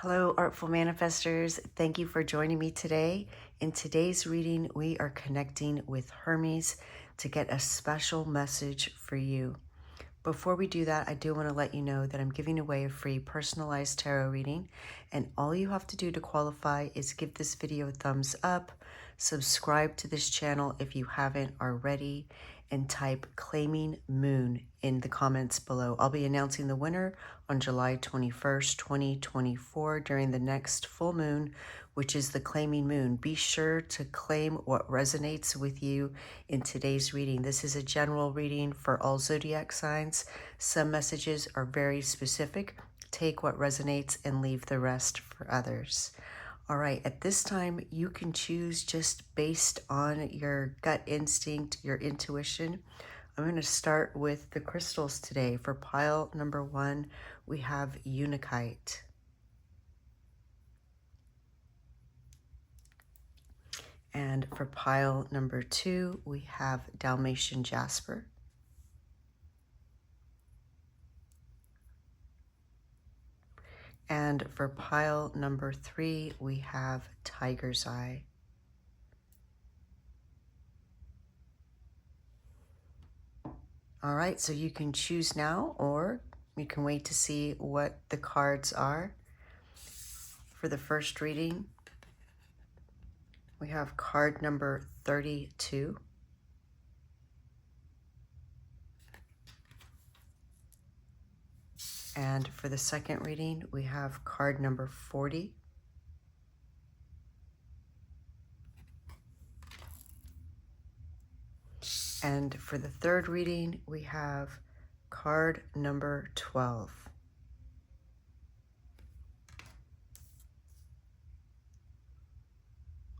Hello, Artful Manifestors. Thank you for joining me today. In today's reading, we are connecting with Hermes to get a special message for you. Before we do that, I do want to let you know that I'm giving away a free personalized tarot reading, and all you have to do to qualify is give this video a thumbs up, subscribe to this channel if you haven't already, and type Claiming Moon in the comments below. I'll be announcing the winner on July 21st, 2024 during the next full moon, which is the Claiming Moon. Be sure to claim what resonates with you in today's reading. This is a general reading for all zodiac signs. Some messages are very specific. Take what resonates and leave the rest for others. All right, at this time, you can choose just based on your gut instinct, your intuition. I'm going to start with the crystals today. For pile number 1, we have Unakite. And for pile number 2, we have Dalmation Jasper. And for pile number 3, we have Tiger's Eye. All right, so you can choose now, or you can wait to see what the cards are. For the first reading, we have card number 32. And for the second reading, we have card number 40. And for the third reading, we have card number 12.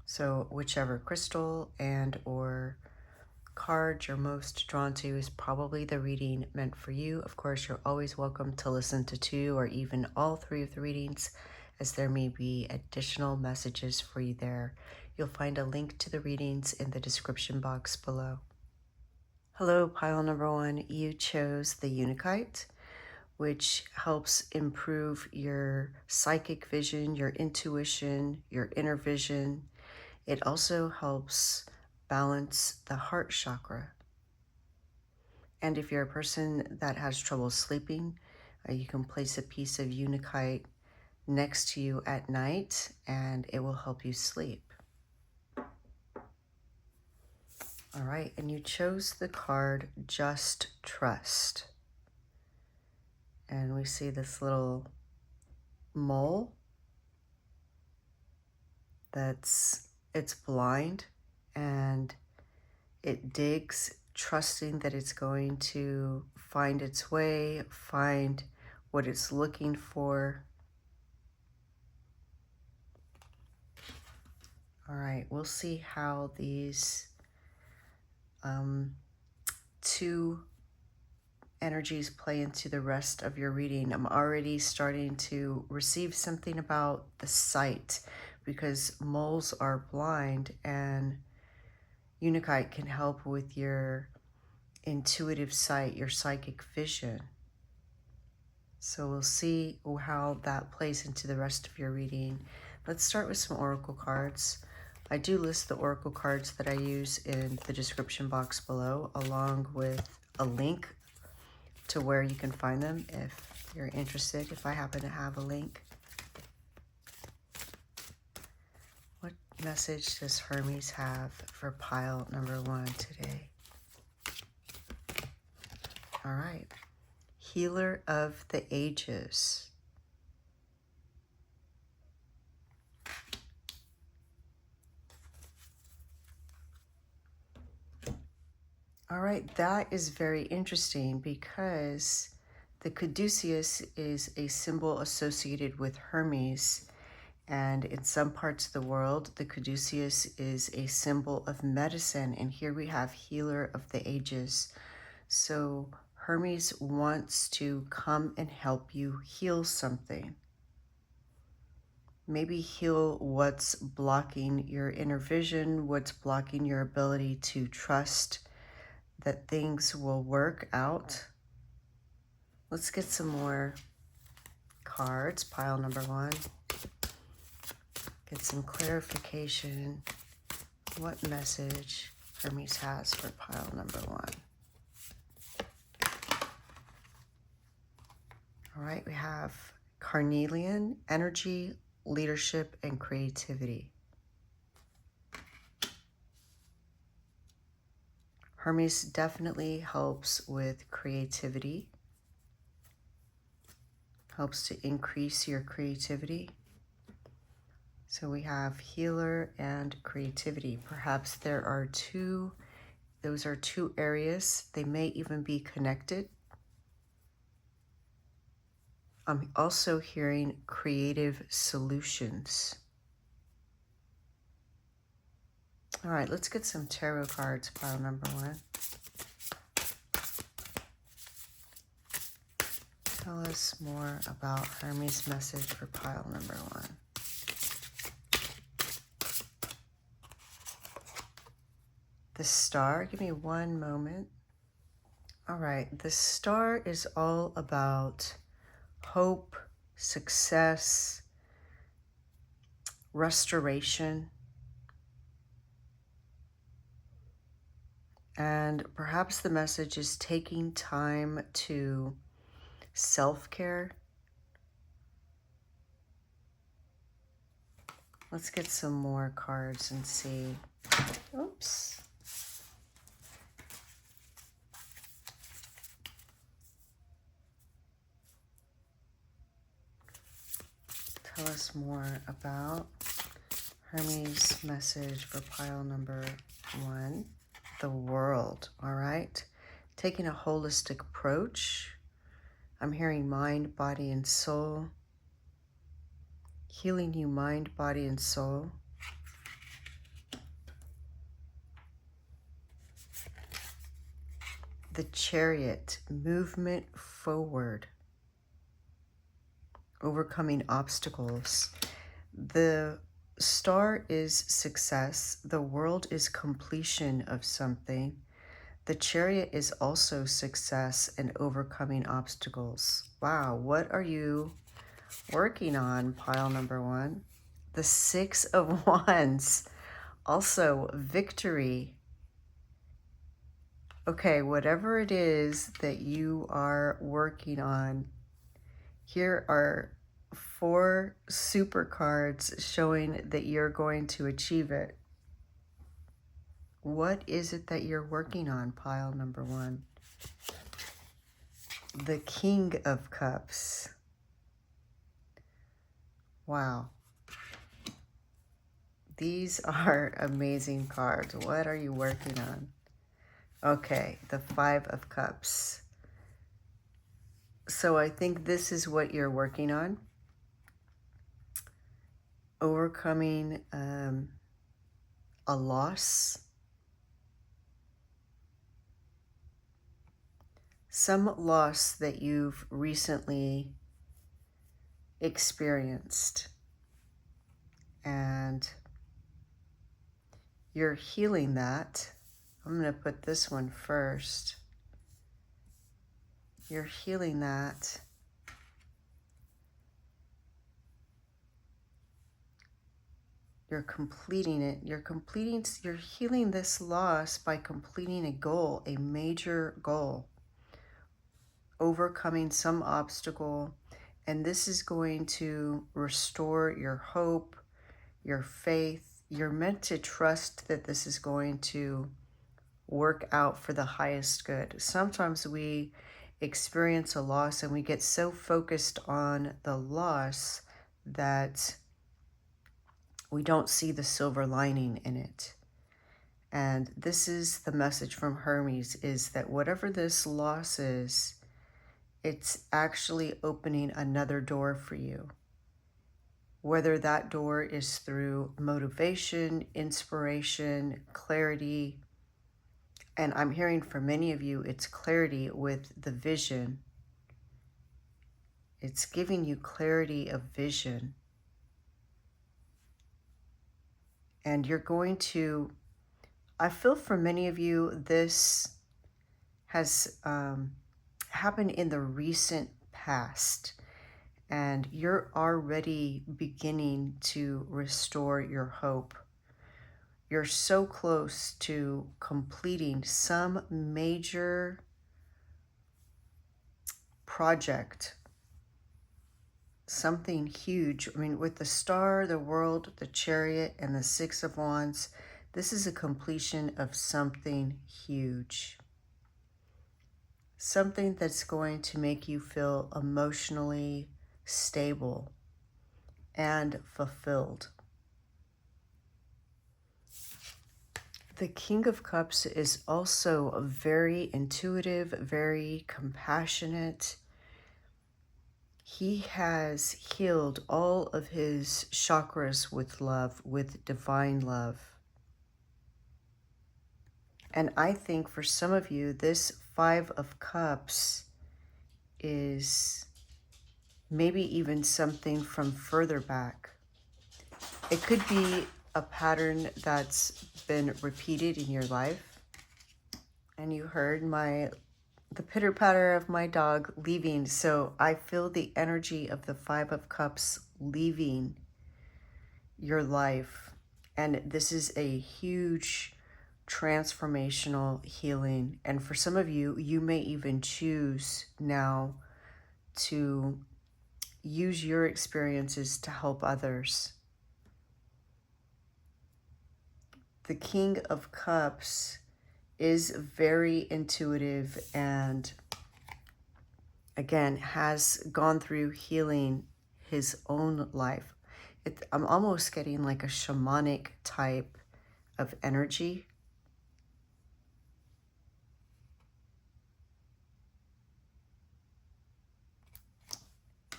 So whichever crystal and or card you're most drawn to is probably the reading meant for you. Of course, you're always welcome to listen to 2 or even all 3 of the readings, as there may be additional messages for you there. You'll find a link to the readings in the description box below. Hello, pile number 1. You chose the Unakite, which helps improve your psychic vision, your intuition, your inner vision. It also helps balance the heart chakra. And if you're a person that has trouble sleeping, you can place a piece of Unakite next to you at night and it will help you sleep. All right, and you chose the card Just Trust. And we see this little mole it's blind and it digs, trusting that it's going to find its way, find what it's looking for. All right, we'll see how these 2 energies play into the rest of your reading. I'm already starting to receive something about the sight, because moles are blind and Unakite can help with your intuitive sight, your psychic vision. So we'll see how that plays into the rest of your reading. Let's start with some oracle cards. I do list the oracle cards that I use in the description box below, along with a link to where you can find them if you're interested, if I happen to have a link. What message does Hermes have for pile number 1 today? All right. Healer of the Ages. All right, that is very interesting because the caduceus is a symbol associated with Hermes. And in some parts of the world, the caduceus is a symbol of medicine. And here we have healer of the ages. So Hermes wants to come and help you heal something. Maybe heal what's blocking your inner vision, what's blocking your ability to trust that things will work out. Let's get some more cards, pile number 1. Get some clarification. What message Hermes has for pile number 1. All right, we have carnelian, energy, leadership, and creativity. Hermes definitely helps with creativity, helps to increase your creativity. So we have healer and creativity. Perhaps those are two areas. They may even be connected. I'm also hearing creative solutions. All right, let's get some tarot cards, pile number 1. Tell us more about Hermes' message for pile number 1. The Star, give me one moment. All right, the Star is all about hope, success, restoration, and perhaps the message is taking time to self-care. Let's get some more cards and see. Oops. Tell us more about Hermes' message for pile number 1. The World, all right? Taking a holistic approach. I'm hearing mind, body, and soul. Healing you mind, body, and soul. The Chariot, movement forward. Overcoming obstacles. The Star is success. The World is completion of something. The Chariot is also success and overcoming obstacles. Wow, what are you working on, pile number 1? The 6 of Wands, also victory. Okay, whatever it is that you are working on, here are 4 super cards showing that you're going to achieve it. What is it that you're working on, pile number 1? The King of Cups. Wow. These are amazing cards. What are you working on? Okay, the 5 of Cups. So I think this is what you're working on. Overcoming a loss. Some loss that you've recently experienced. And you're healing that. I'm going to put this one first. You're healing that. You're completing it. You're healing this loss by completing a goal, a major goal. Overcoming some obstacle. And this is going to restore your hope, your faith. You're meant to trust that this is going to work out for the highest good. Sometimes we experience a loss and we get so focused on the loss that we don't see the silver lining in it. And this is the message from Hermes, is that whatever this loss is, it's actually opening another door for you. Whether that door is through motivation, inspiration, clarity. And I'm hearing for many of you, it's clarity with the vision. It's giving you clarity of vision. And you're going to, I feel for many of you, this has happened in the recent past. and you're already beginning to restore your hope. You're so close to completing some major project, something huge. I mean, with the star, the world, the chariot, and the Six of Wands, this is a completion of something huge. Something that's going to make you feel emotionally stable and fulfilled. The King of Cups is also very intuitive, very compassionate. He has healed all of his chakras with love, with divine love. And I think for some of you, this Five of Cups is maybe even something from further back. It could be a pattern that's been repeated in your life. And you heard the pitter patter of my dog leaving. So I feel the energy of the Five of Cups leaving your life. And this is a huge transformational healing. And for some of you, you may even choose now to use your experiences to help others. The King of Cups is very intuitive and, again, has gone through healing his own life. I'm almost getting like a shamanic type of energy.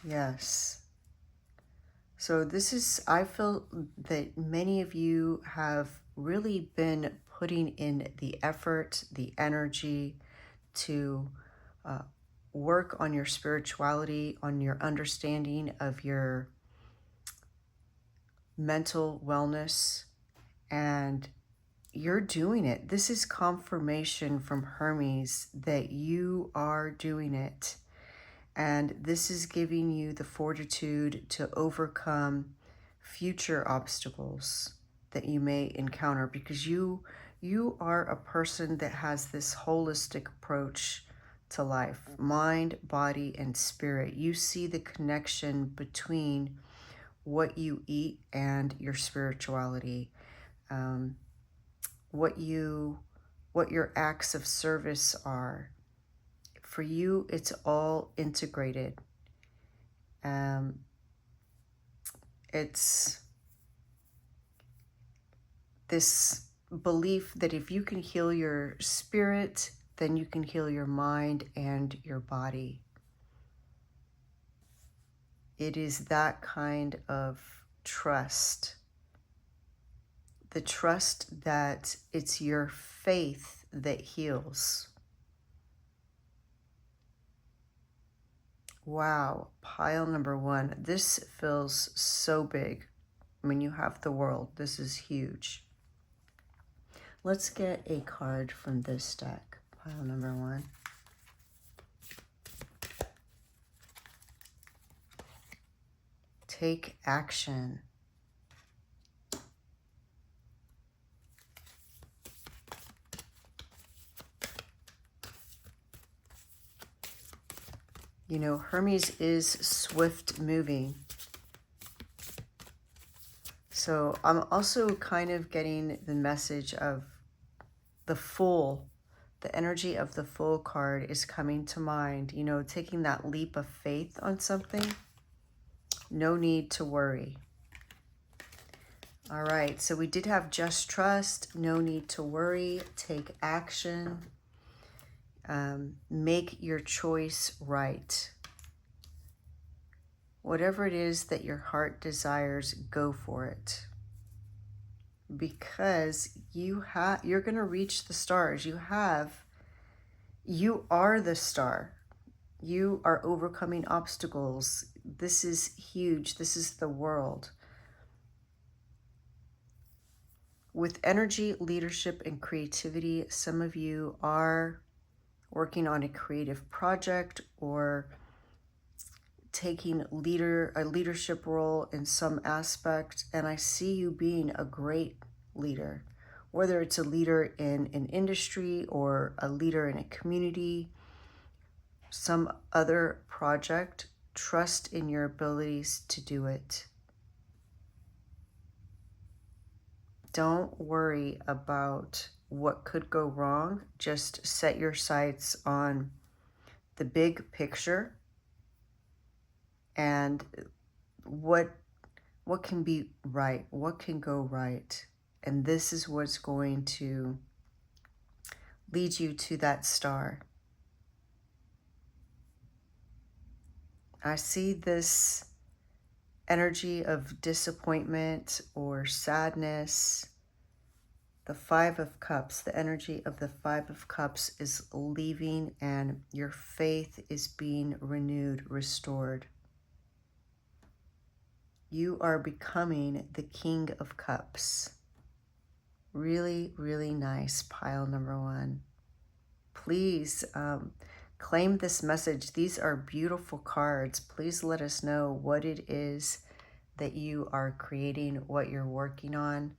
Yes. So this is, I feel that many of you have really been putting in the effort, the energy to work on your spirituality, on your understanding of your mental wellness, and you're doing it. This is confirmation from Hermes that you are doing it. And this is giving you the fortitude to overcome future obstacles that you may encounter, because you are a person that has this holistic approach to life, mind, body, and spirit. You see the connection between what you eat and your spirituality, what your acts of service are. For you, it's all integrated. It's this belief that if you can heal your spirit, then you can heal your mind and your body. It is that kind of trust. The trust that it's your faith that heals. Wow, pile number one. This feels so big. I mean, you have the world. This is huge. Let's get a card from this deck, pile number one. Take action. You know, Hermes is swift moving. So I'm also kind of getting the message of the Fool. The energy of the Fool card is coming to mind. You know, taking that leap of faith on something. No need to worry. All right, so we did have just trust, no need to worry, take action, make your choice right. Whatever it is that your heart desires, go for it. Because you're going to reach the stars. You are the star. You are overcoming obstacles. This is huge. This is the world. With energy, leadership, and creativity, some of you are working on a creative project or taking a leadership role in some aspect, and I see you being a great leader, whether it's a leader in an industry or a leader in a community, some other project. Trust in your abilities to do it. Don't worry about what could go wrong. Just set your sights on the big picture and what can be right, what can go right. And this is what's going to lead you to that star. I see this energy of disappointment or sadness. The Five of Cups, the energy of the Five of Cups is leaving, and your faith is being renewed, restored. You are becoming the King of Cups. Really, really nice, pile number one. Please claim this message. These are beautiful cards. Please let us know what it is that you are creating, what you're working on.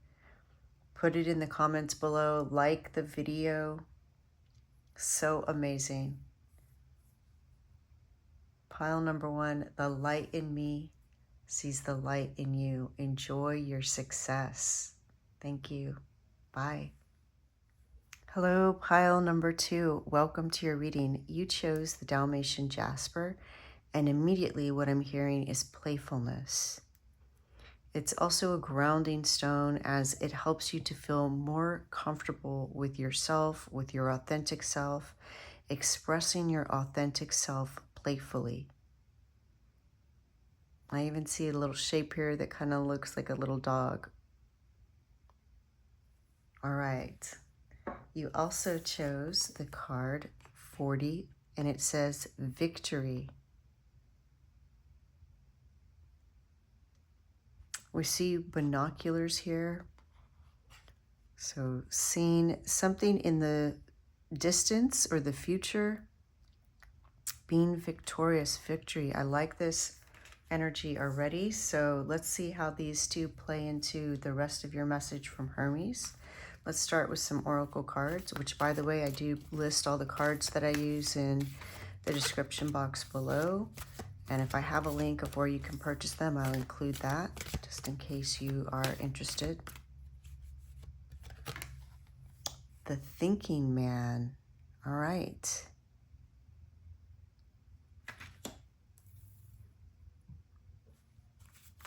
Put it in the comments below. Like the video. So amazing. Pile number one, the light in me sees the light in you. Enjoy your success. Thank you. Bye. Hello, pile number two. Welcome to your reading. You chose the Dalmation Jasper, and immediately what I'm hearing is playfulness. It's also a grounding stone, as it helps you to feel more comfortable with yourself, with your authentic self, expressing your authentic self playfully. I even see a little shape here that kind of looks like a little dog. All right. You also chose the card 40, and it says victory. We see binoculars here. So seeing something in the distance or the future, being victorious, victory. I like this energy already. So let's see how these two play into the rest of your message from Hermes. Let's start with some oracle cards, which, by the way, I do list all the cards that I use in the description box below. And if I have a link of where you can purchase them, I'll include that just in case you are interested. The Thinking Man. All right.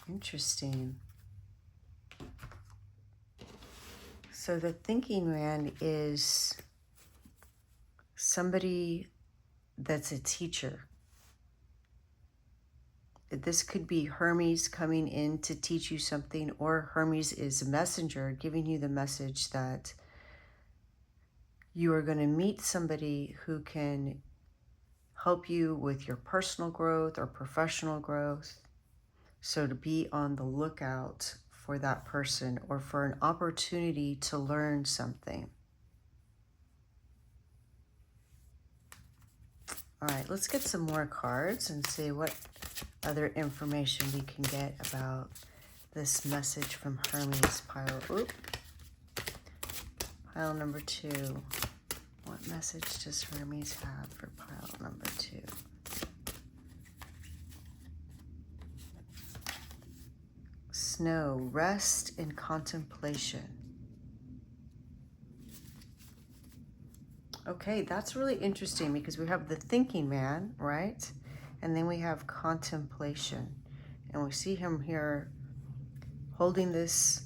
Interesting. So the Thinking Man is somebody that's a teacher. This could be Hermes coming in to teach you something, or Hermes is a messenger giving you the message that you are going to meet somebody who can help you with your personal growth or professional growth. So to be on the lookout for that person or for an opportunity to learn something. All right, let's get some more cards and see what other information we can get about this message from Hermes pile. Oop. Pile number two. What message does Hermes have for pile number two? Snow, rest in contemplation. Okay, that's really interesting because we have the Thinking Man, right? And then we have contemplation. And we see him here holding this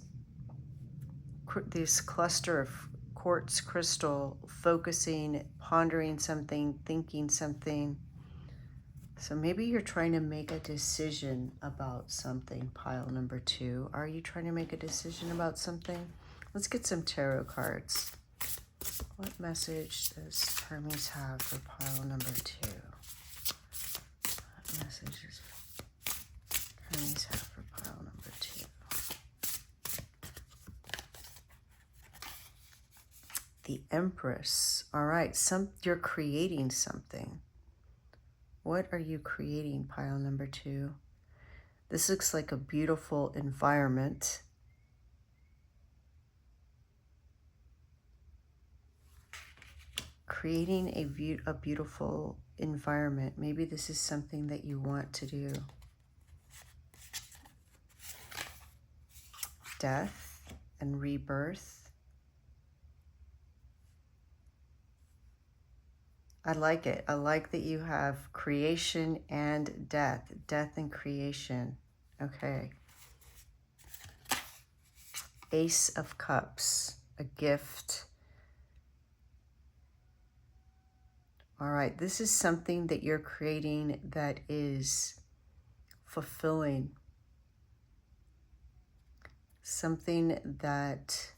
cluster of quartz crystal, focusing, pondering something, thinking something. So maybe you're trying to make a decision about something, pile number two. Are you trying to make a decision about something? Let's get some tarot cards. What message does Hermes have for pile number two? What message does Hermes have for pile number two? The Empress. All right, you're creating something. What are you creating, pile number 2? This looks like a beautiful environment. Creating a beautiful environment. Maybe this is something that you want to do. Death and rebirth. I like it. I like that you have creation and death. Death and creation. Okay. Ace of Cups. A gift. All right. This is something that you're creating that is fulfilling. Something that...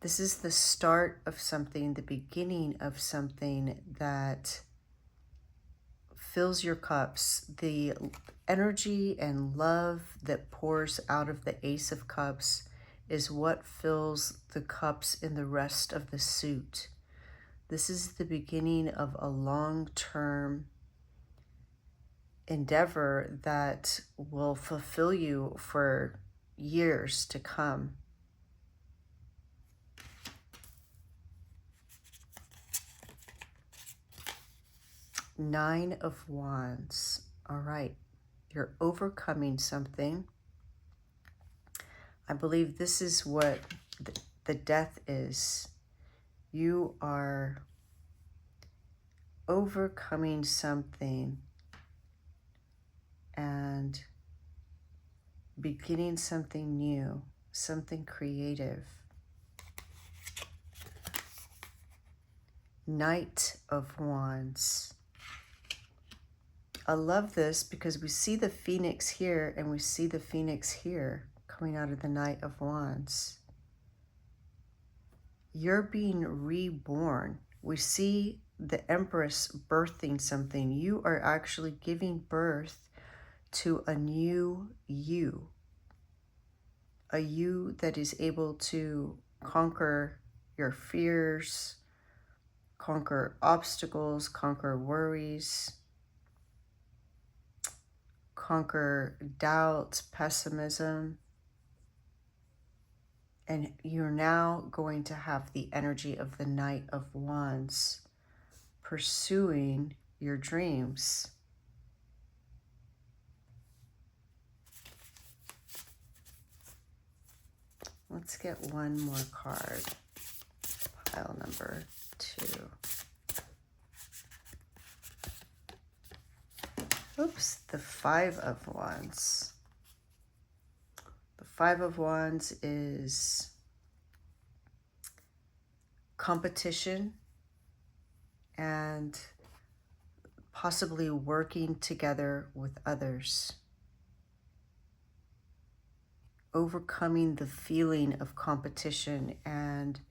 This is the start of something, the beginning of something that fills your cups. The energy and love that pours out of the Ace of Cups is what fills the cups in the rest of the suit. This is the beginning of a long-term endeavor that will fulfill you for years to come. Nine of Wands. All right. You're overcoming something. I believe this is what the death is. You are overcoming something and beginning something new, something creative. Knight of Wands. I love this because we see the Phoenix here and we see the Phoenix here coming out of the Knight of Wands. You're being reborn. We see the Empress birthing something. You are actually giving birth to a new you. A you that is able to conquer your fears, conquer obstacles, conquer worries, conquer doubt, pessimism. And you're now going to have the energy of the Knight of Wands pursuing your dreams. Let's get one more card. Pile number 2. Oops, the Five of Wands. The Five of Wands is competition and possibly working together with others. Overcoming the feeling of competition and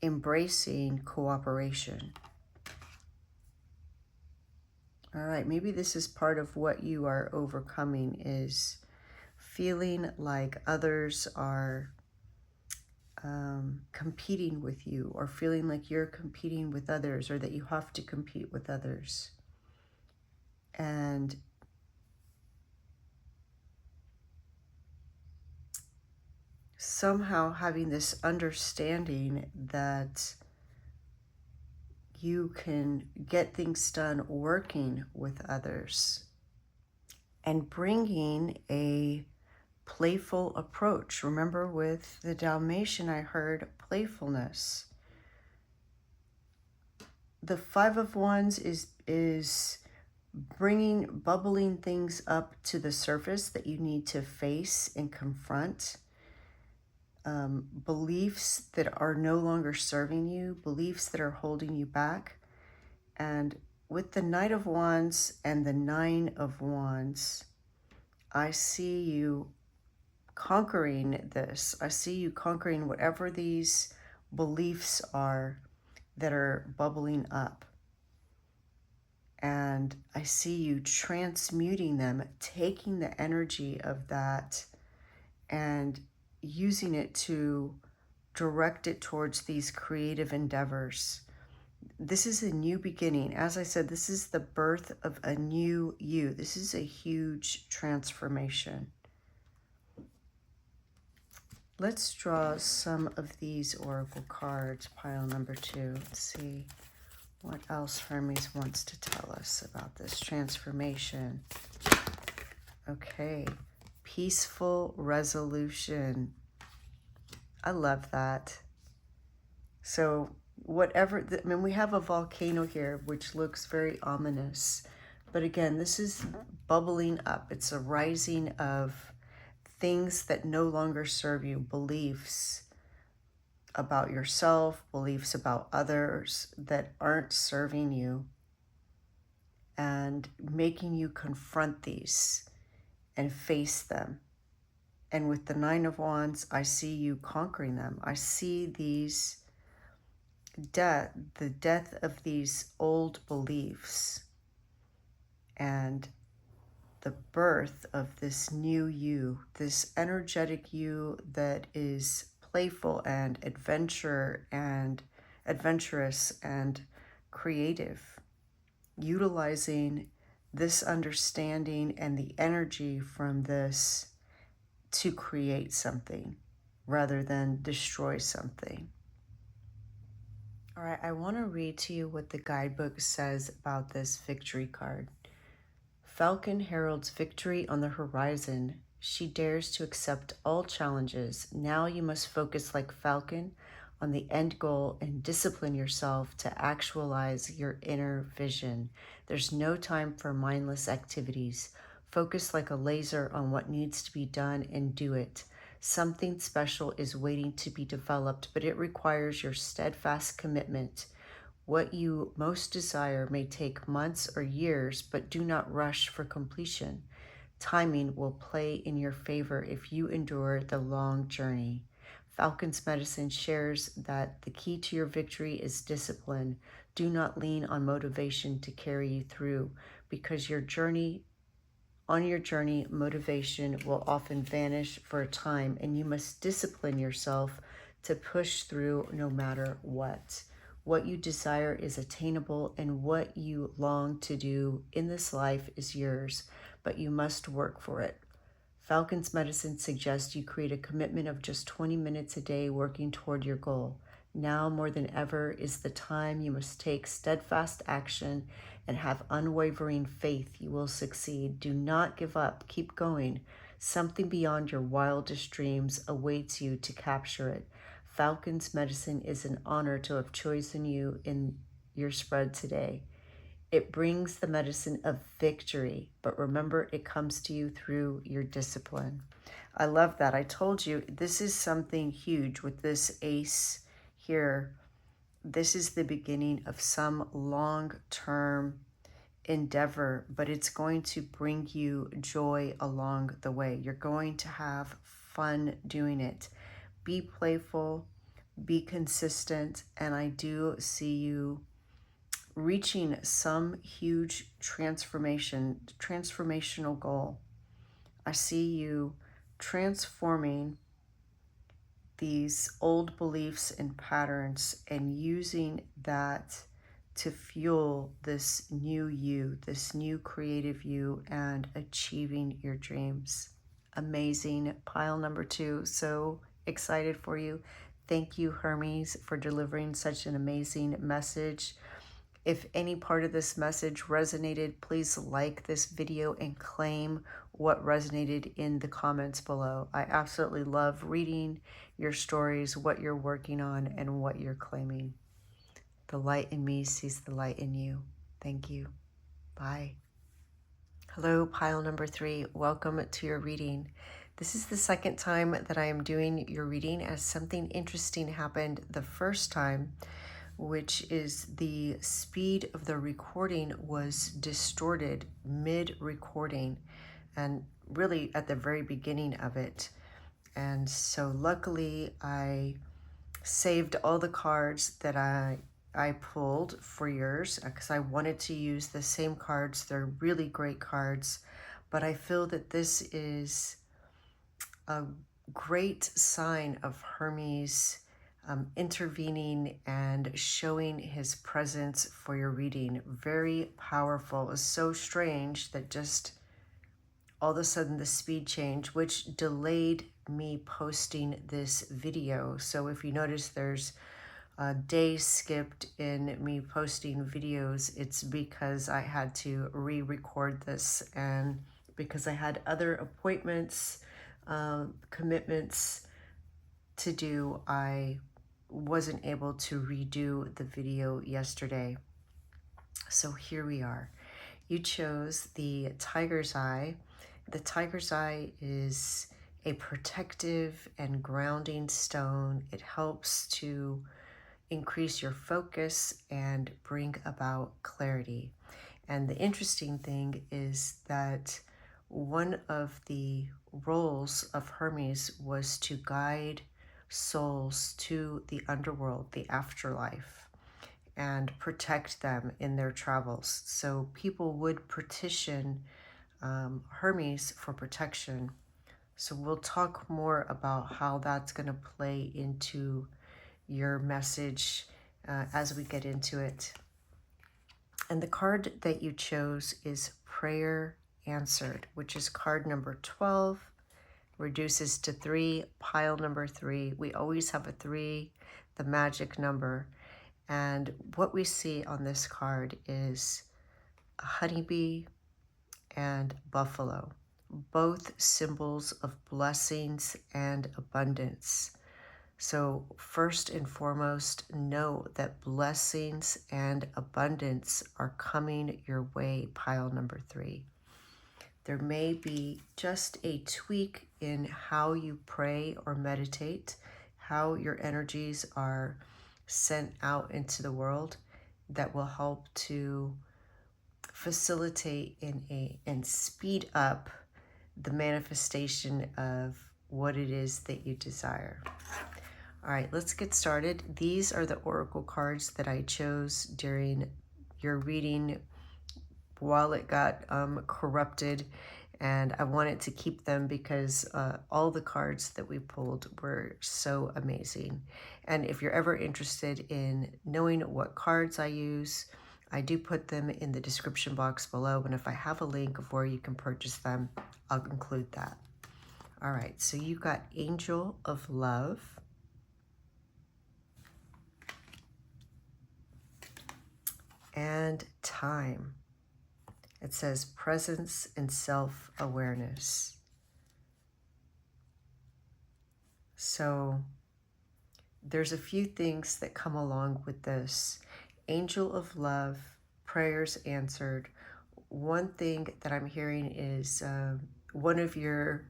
embracing cooperation. All right, maybe this is part of what you are overcoming, is feeling like others are competing with you, or feeling like you're competing with others, or that you have to compete with others. And somehow having this understanding that you can get things done working with others and bringing a playful approach. Remember, with the Dalmation, I heard playfulness. The Five of Wands is bubbling things up to the surface that you need to face and confront. Beliefs that are no longer serving you, beliefs that are holding you back. And with the Knight of Wands and the Nine of Wands, I see you conquering this. I see you conquering whatever these beliefs are that are bubbling up. And I see you transmuting them, taking the energy of that and using it to direct it towards these creative endeavors This is a new beginning. As I said, this is the birth of a new you. This is a huge transformation. Let's draw some of these oracle cards, pile number 2. Let's see what else Hermes wants to tell us about this transformation. Okay, peaceful resolution. I love that. So whatever, I mean, we have a volcano here, which looks very ominous. But again, this is bubbling up. It's a rising of things that no longer serve you, beliefs about yourself, beliefs about others that aren't serving you, and making you confront these and face them. And with the 9 of Wands, I see you conquering them. I see these the death of these old beliefs and the birth of this new you, this energetic you that is playful and adventurous and creative, utilizing this understanding and the energy from this to create something rather than destroy something. All right, I want to read to you what the guidebook says about this victory card. Falcon heralds victory on the horizon. She dares to accept all challenges. Now you must focus like Falcon on the end goal and discipline yourself to actualize your inner vision. There's no time for mindless activities. Focus like a laser on what needs to be done and do it. Something special is waiting to be developed, but it requires your steadfast commitment. What you most desire may take months or years, but do not rush for completion. Timing will play in your favor if you endure the long journey. Falcon's medicine shares that the key to your victory is discipline. Do not lean on motivation to carry you through, because on your journey, motivation will often vanish for a time, and you must discipline yourself to push through no matter what. What you desire is attainable, and what you long to do in this life is yours, but you must work for it. Falcon's medicine suggests you create a commitment of just 20 minutes a day working toward your goal. Now more than ever is the time you must take steadfast action and have unwavering faith you will succeed. Do not give up. Keep going. Something beyond your wildest dreams awaits you to capture it. Falcon's medicine is an honor to have chosen you in your spread today. It brings the medicine of victory, but remember, it comes to you through your discipline. I love that. I told you this is something huge with this ace here. This is the beginning of some long-term endeavor, but it's going to bring you joy along the way. You're going to have fun doing it. Be playful, be consistent, and I do see you reaching some huge transformational goal. I see you transforming these old beliefs and patterns and using that to fuel this new you, this new creative you, and achieving your dreams. Amazing. Pile number 2. So excited for you. Thank you, Hermes, for delivering such an amazing message. If any part of this message resonated, please like this video and claim what resonated in the comments below. I absolutely love reading your stories, what you're working on, and what you're claiming. The light in me sees the light in you. Thank you. Bye. Hello, pile number 3. Welcome to your reading. This is the second time that I am doing your reading, as something interesting happened the first time, which is the speed of the recording was distorted mid-recording and really at the very beginning of it. And so luckily I saved all the cards that I pulled for yours, because I wanted to use the same cards. They're really great cards, but I feel that this is a great sign of Hermes intervening and showing his presence for your reading. Very powerful. It's so strange that just all of a sudden the speed change, which delayed me posting this video. So if you notice there's days skipped in me posting videos, it's because I had to re-record this, and because I had other appointments, commitments to do, I wasn't able to redo the video yesterday. So here we are. You chose the Tiger's Eye. The Tiger's Eye is a protective and grounding stone. It helps to increase your focus and bring about clarity. And the interesting thing is that one of the roles of Hermes was to guide souls to the underworld, the afterlife, and protect them in their travels. So people would petition Hermes for protection. So we'll talk more about how that's going to play into your message as we get into it. And the card that you chose is Prayer Answered, which is card number 12, reduces to 3, pile number 3. We always have a 3, the magic number. And what we see on this card is a honeybee and buffalo, both symbols of blessings and abundance. So first and foremost, know that blessings and abundance are coming your way, pile number 3. There may be just a tweak in how you pray or meditate, how your energies are sent out into the world, that will help to facilitate and speed up the manifestation of what it is that you desire. All right, let's get started. These are the oracle cards that I chose during your reading while it got corrupted, and I wanted to keep them because all the cards that we pulled were so amazing. And if you're ever interested in knowing what cards I use, I do put them in the description box below, and if I have a link of where you can purchase them, I'll include that. All right, so you've got Angel of Love, and Time. It says presence and self-awareness. So there's a few things that come along with this. Angel of Love, prayers answered. One thing that I'm hearing is one of your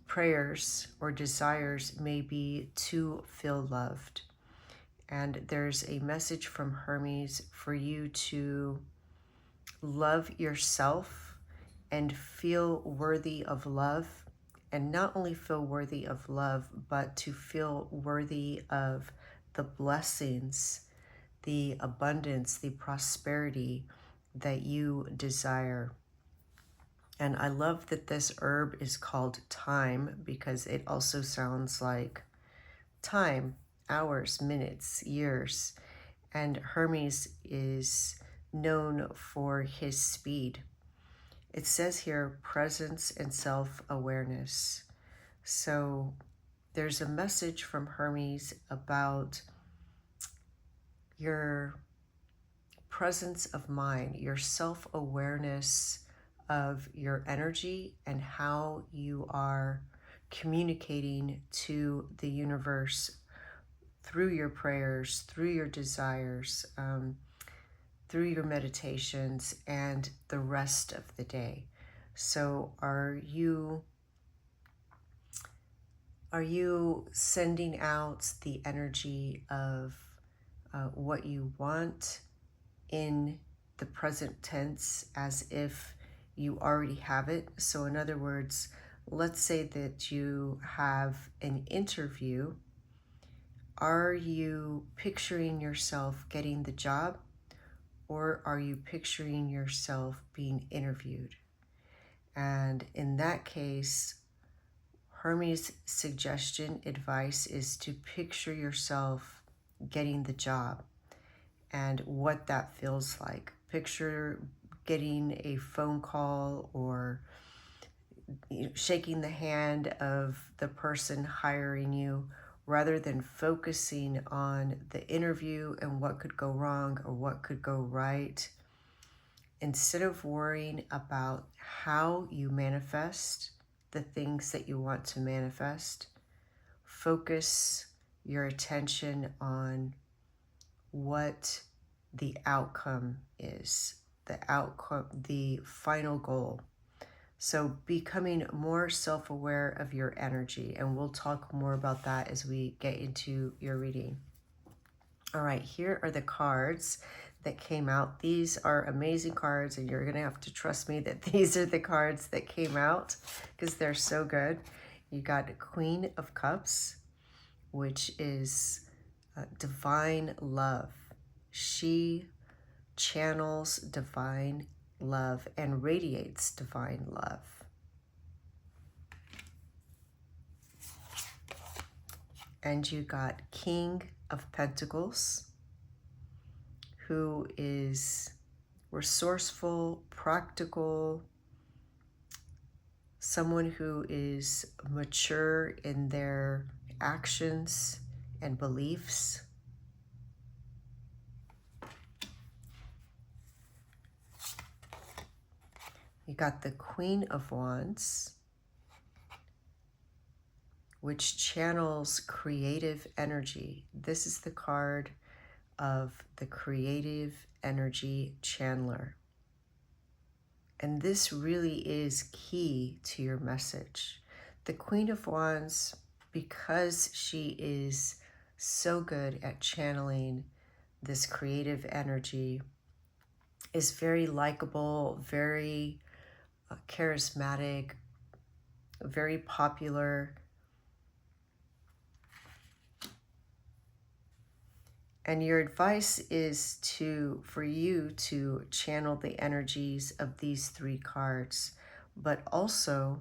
prayers or desires may be to feel loved. And there's a message from Hermes for you to love yourself and feel worthy of love. And not only feel worthy of love, but to feel worthy of the blessings, the abundance, the prosperity that you desire. And I love that this herb is called Time, because it also sounds like time, hours, minutes, years. And Hermes is known for his speed. It says here, presence and self-awareness. So there's a message from Hermes about your presence of mind, your self-awareness of your energy and how you are communicating to the universe through your prayers, through your desires, through your meditations, and the rest of the day. So are you sending out the energy of what you want in the present tense as if you already have it? So in other words, let's say that you have an interview. Are you picturing yourself getting the job, or are you picturing yourself being interviewed? And in that case, Hermes' suggestion, advice is to picture yourself getting the job and what that feels like. Picture getting a phone call or shaking the hand of the person hiring you, rather than focusing on the interview and what could go wrong or what could go right. Instead of worrying about how you manifest the things that you want to manifest, focus your attention on what the outcome is, the final goal. So becoming more self-aware of your energy, and we'll talk more about that as we get into your reading. All right, here are the cards that came out. These are amazing cards, and you're going to have to trust me that these are the cards that came out because they're so good. You got Queen of Cups, which is divine love. She channels divine love and radiates divine love. And you got King of Pentacles, who is resourceful, practical, someone who is mature in their actions and beliefs. You got the Queen of Wands, which channels creative energy. This is the card of the creative energy channeler. And this really is key to your message. The Queen of Wands, because she is so good at channeling this creative energy, is very likable, very charismatic, very popular. And your advice is for you to channel the energies of these three cards, but also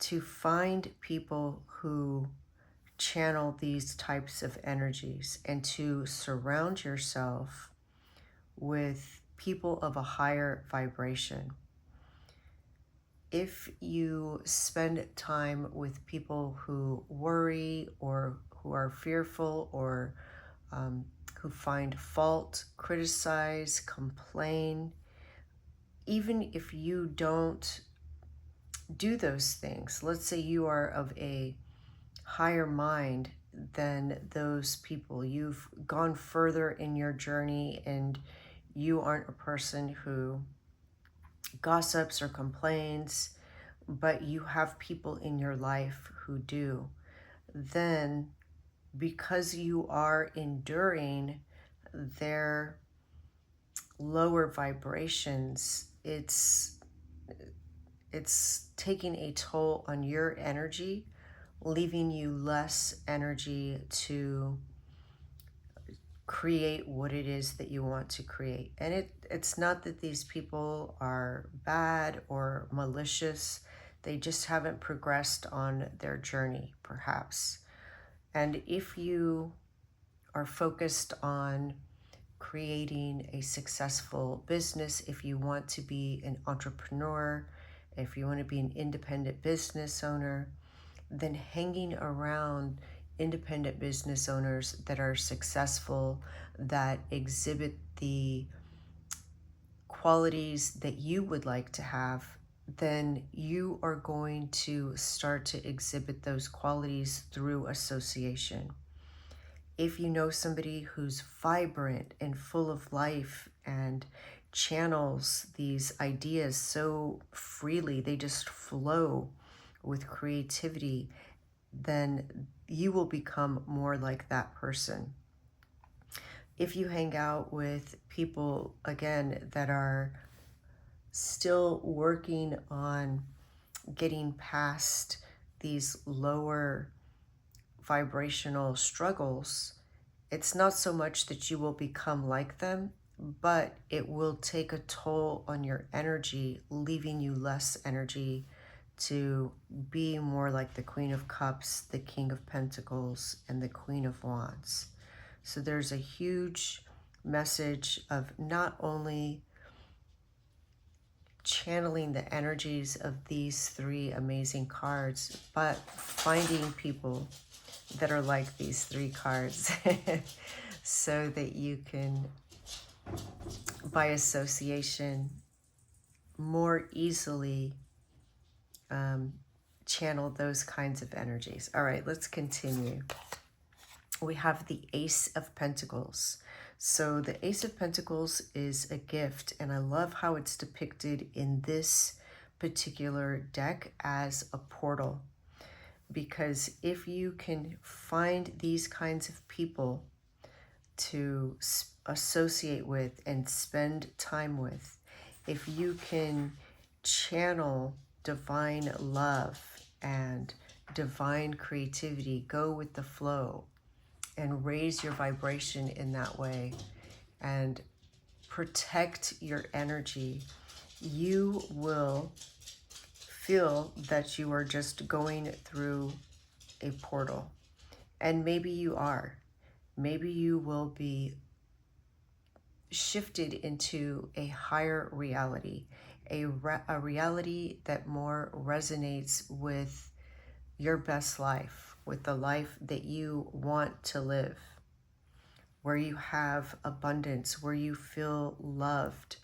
to find people who channel these types of energies and to surround yourself with people of a higher vibration. If you spend time with people who worry or who are fearful or who find fault, criticize, complain, even if you don't do those things, let's say you are of a higher mind than those people, you've gone further in your journey and you aren't a person who gossips or complains, but you have people in your life who do, then because you are enduring their lower vibrations, it's taking a toll on your energy, leaving you less energy to create what it is that you want to create. And it's not that these people are bad or malicious. They just haven't progressed on their journey, perhaps. And if you are focused on creating a successful business, if you want to be an entrepreneur, if you want to be an independent business owner, then hanging around independent business owners that are successful, that exhibit the qualities that you would like to have, then you are going to start to exhibit those qualities through association. If you know somebody who's vibrant and full of life and channels these ideas so freely, they just flow with creativity, then you will become more like that person. If you hang out with people, again, that are still working on getting past these lower vibrational struggles, it's not so much that you will become like them, but it will take a toll on your energy, leaving you less energy to be more like the Queen of Cups, the King of Pentacles, and the Queen of Wands. So there's a huge message of not only channeling the energies of these three amazing cards, but finding people that are like these three cards so that you can, by association, more easily channel those kinds of energies. All right, let's continue. We have the Ace of Pentacles. So the Ace of Pentacles is a gift, and I love how it's depicted in this particular deck as a portal. Because if you can find these kinds of people to associate with and spend time with, if you can channel divine love and divine creativity, go with the flow, and raise your vibration in that way, and protect your energy, you will feel that you are just going through a portal. And maybe you are. Maybe you will be shifted into a higher reality, a reality that more resonates with your best life, with the life that you want to live, where you have abundance, where you feel loved,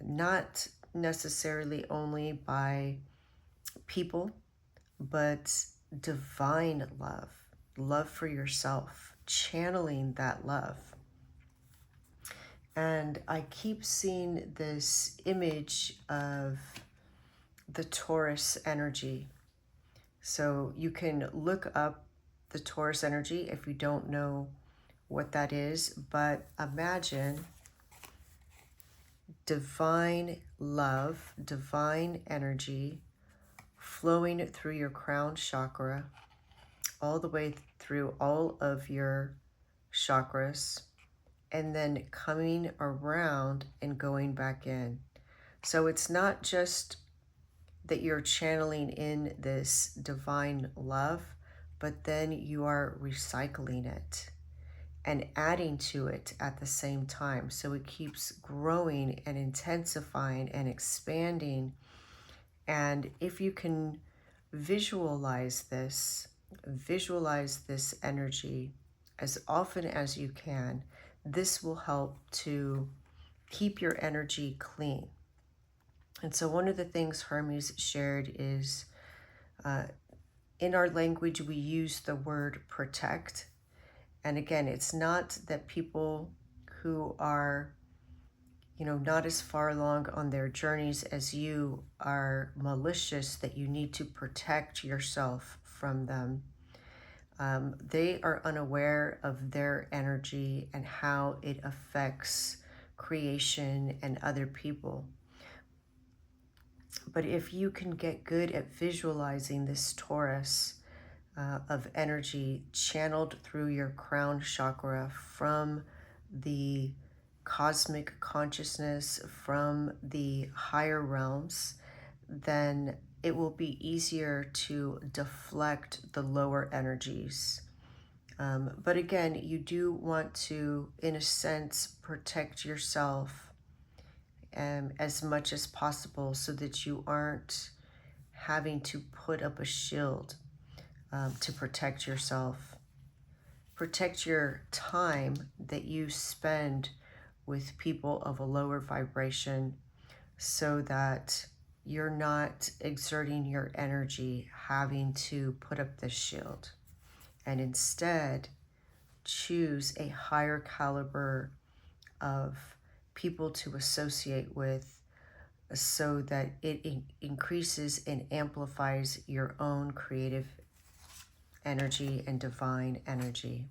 not necessarily only by people, but divine love, love for yourself, channeling that love. And I keep seeing this image of the Taurus energy. So you can look up the Taurus energy if you don't know what that is, but imagine divine love, divine energy flowing through your crown chakra, all the way through all of your chakras, and then coming around and going back in. So it's not just that you're channeling in this divine love, but then you are recycling it and adding to it at the same time. So it keeps growing and intensifying and expanding. And if you can visualize this energy as often as you can, this will help to keep your energy clean. And so one of the things Hermes shared is in our language, we use the word protect. And again, it's not that people who are, not as far along on their journeys as you are malicious, that you need to protect yourself from them. They are unaware of their energy and how it affects creation and other people. But if you can get good at visualizing this Taurus of energy channeled through your crown chakra from the cosmic consciousness, from the higher realms, then it will be easier to deflect the lower energies. But again, you do want to, in a sense, protect yourself as much as possible so that you aren't having to put up a shield to protect yourself. Protect your time that you spend with people of a lower vibration so that you're not exerting your energy having to put up this shield, and instead choose a higher caliber of people to associate with so that it increases and amplifies your own creative energy and divine energy.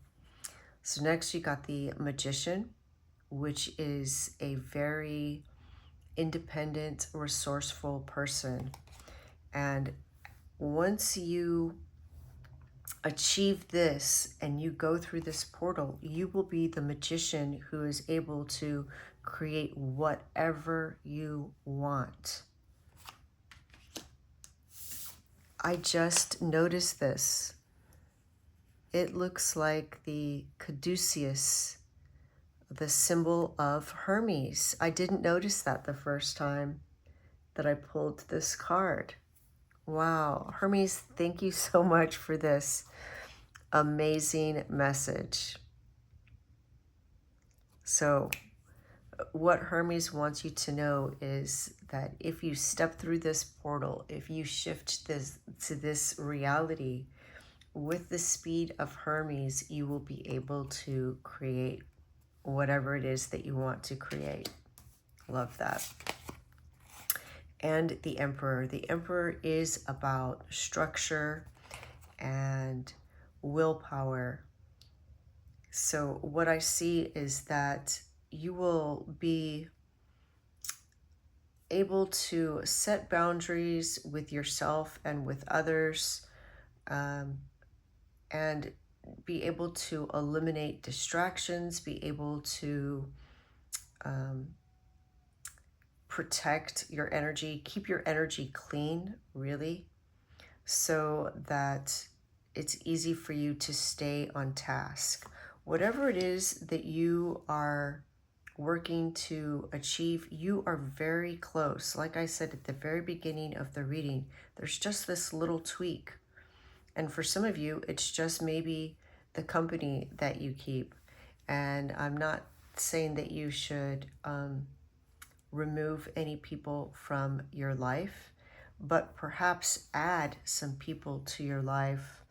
So next you got the Magician, which is a very independent, resourceful person. And once you achieve this and you go through this portal, you will be the magician who is able to create whatever you want. I just noticed this. It looks like the caduceus, the symbol of Hermes. I didn't notice that the first time that I pulled this card. Wow. Hermes, thank you so much for this amazing message. So what Hermes wants you to know is that if you step through this portal, if you shift this to this reality with the speed of Hermes, you will be able to create whatever it is that you want to create. Love that. And the Emperor. The Emperor is about structure and willpower. So what I see is that you will be able to set boundaries with yourself and with others, and be able to eliminate distractions, be able to protect your energy, keep your energy clean, really, so that it's easy for you to stay on task. Whatever it is that you are working to achieve, you are very close. Like I said at the very beginning of the reading, there's just this little tweak. And for some of you, it's just maybe the company that you keep. And I'm not saying that you should remove any people from your life, but perhaps add some people to your life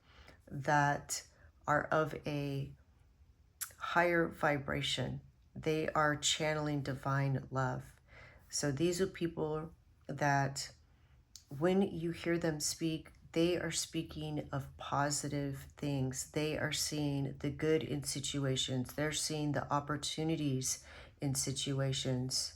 that are of a higher vibration. They are channeling divine love. So these are people that when you hear them speak, they are speaking of positive things. They are seeing the good in situations. They're seeing the opportunities in situations.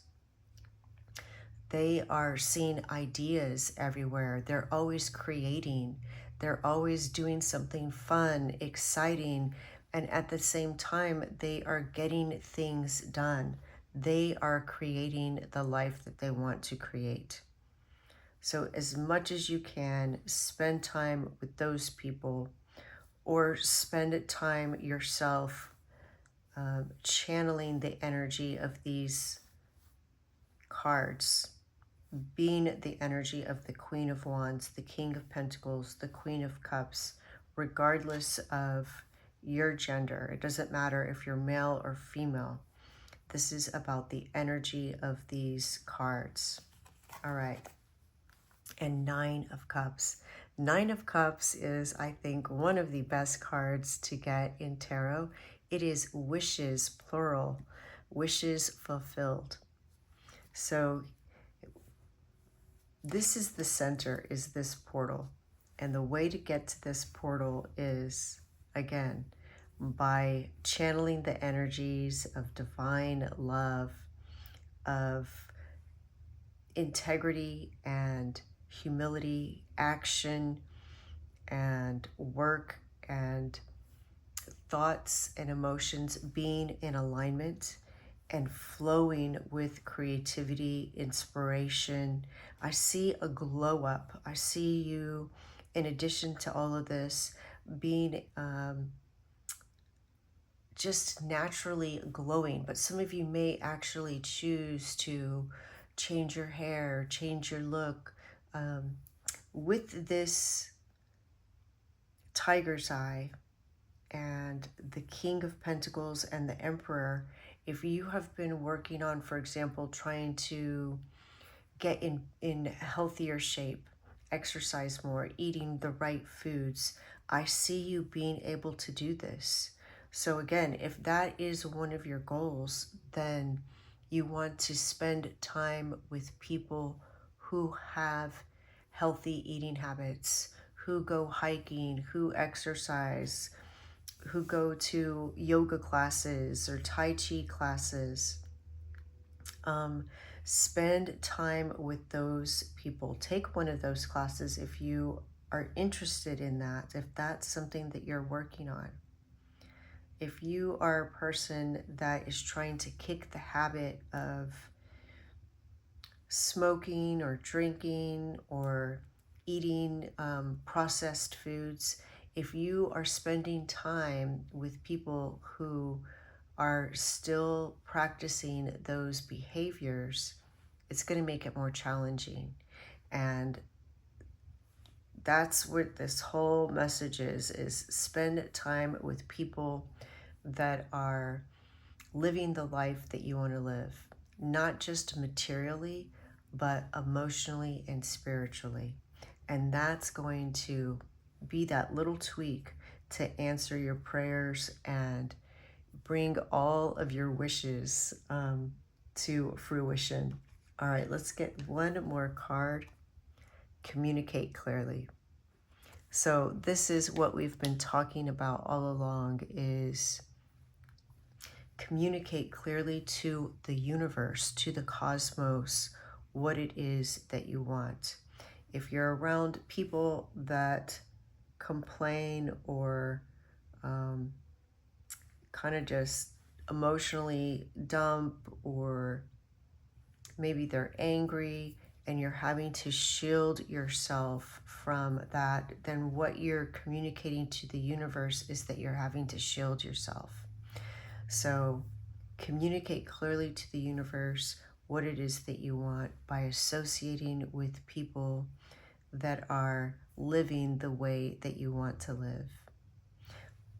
They are seeing ideas everywhere. They're always creating. They're always doing something fun, exciting, and at the same time, they are getting things done. They are creating the life that they want to create. So as much as you can, spend time with those people, or spend time yourself channeling the energy of these cards, being the energy of the Queen of Wands, the King of Pentacles, the Queen of Cups, regardless of your gender. It doesn't matter if you're male or female. This is about the energy of these cards. All right. And Nine of Cups. Nine of Cups is, I think, one of the best cards to get in tarot. It is wishes, plural, wishes fulfilled. So this is the center, is this portal. And the way to get to this portal is, again, by channeling the energies of divine love, of integrity and humility, action and work and thoughts and emotions being in alignment and flowing with creativity, inspiration. I see a glow up. I see you, in addition to all of this, being just naturally glowing. But some of you may actually choose to change your hair, change your look. With this tiger's eye and the King of Pentacles and the Emperor, if you have been working on, for example, trying to get in healthier shape, exercise more, eating the right foods, I see you being able to do this. So again, if that is one of your goals, then you want to spend time with people who have healthy eating habits, who go hiking, who exercise, who go to yoga classes or Tai Chi classes. Spend time with those people. Take one of those classes if you are interested in that, if that's something that you're working on. If you are a person that is trying to kick the habit of smoking or drinking or eating processed foods, if you are spending time with people who are still practicing those behaviors, it's going to make it more challenging. And that's what this whole message is spend time with people that are living the life that you want to live, not just materially, but emotionally and spiritually. And that's going to be that little tweak to answer your prayers and bring all of your wishes to fruition. All right, let's get one more card. Communicate clearly. So this is what we've been talking about all along, is communicate clearly to the universe, to the cosmos, what it is that you want. If you're around people that complain or kind of just emotionally dump, or maybe they're angry and you're having to shield yourself from that, then what you're communicating to the universe is that you're having to shield yourself. So communicate clearly to the universe what it is that you want by associating with people that are living the way that you want to live.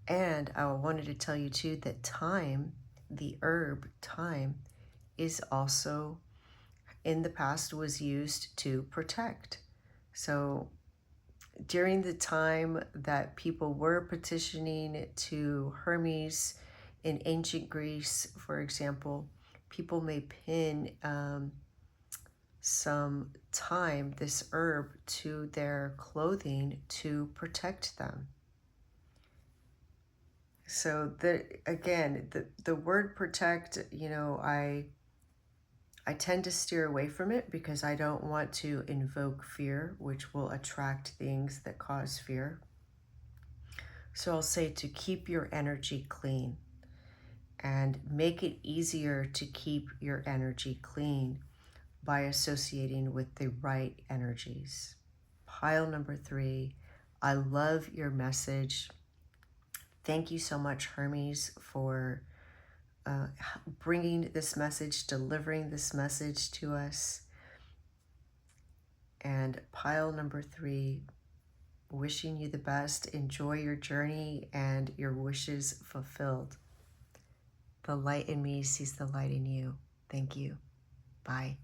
And I wanted to tell you too that thyme, the herb thyme, is also in the past was used to protect. So during the time that people were petitioning to Hermes in ancient Greece, for example, people may pin some thyme, this herb, to their clothing to protect them. So the word protect, I tend to steer away from it because I don't want to invoke fear, which will attract things that cause fear. So I'll say to keep your energy clean and make it easier to keep your energy clean by associating with the right energies. Pile number 3, I love your message. Thank you so much, Hermes, for bringing this message, delivering this message to us. And pile number 3, wishing you the best. Enjoy your journey and your wishes fulfilled. The light in me sees the light in you. Thank you. Bye.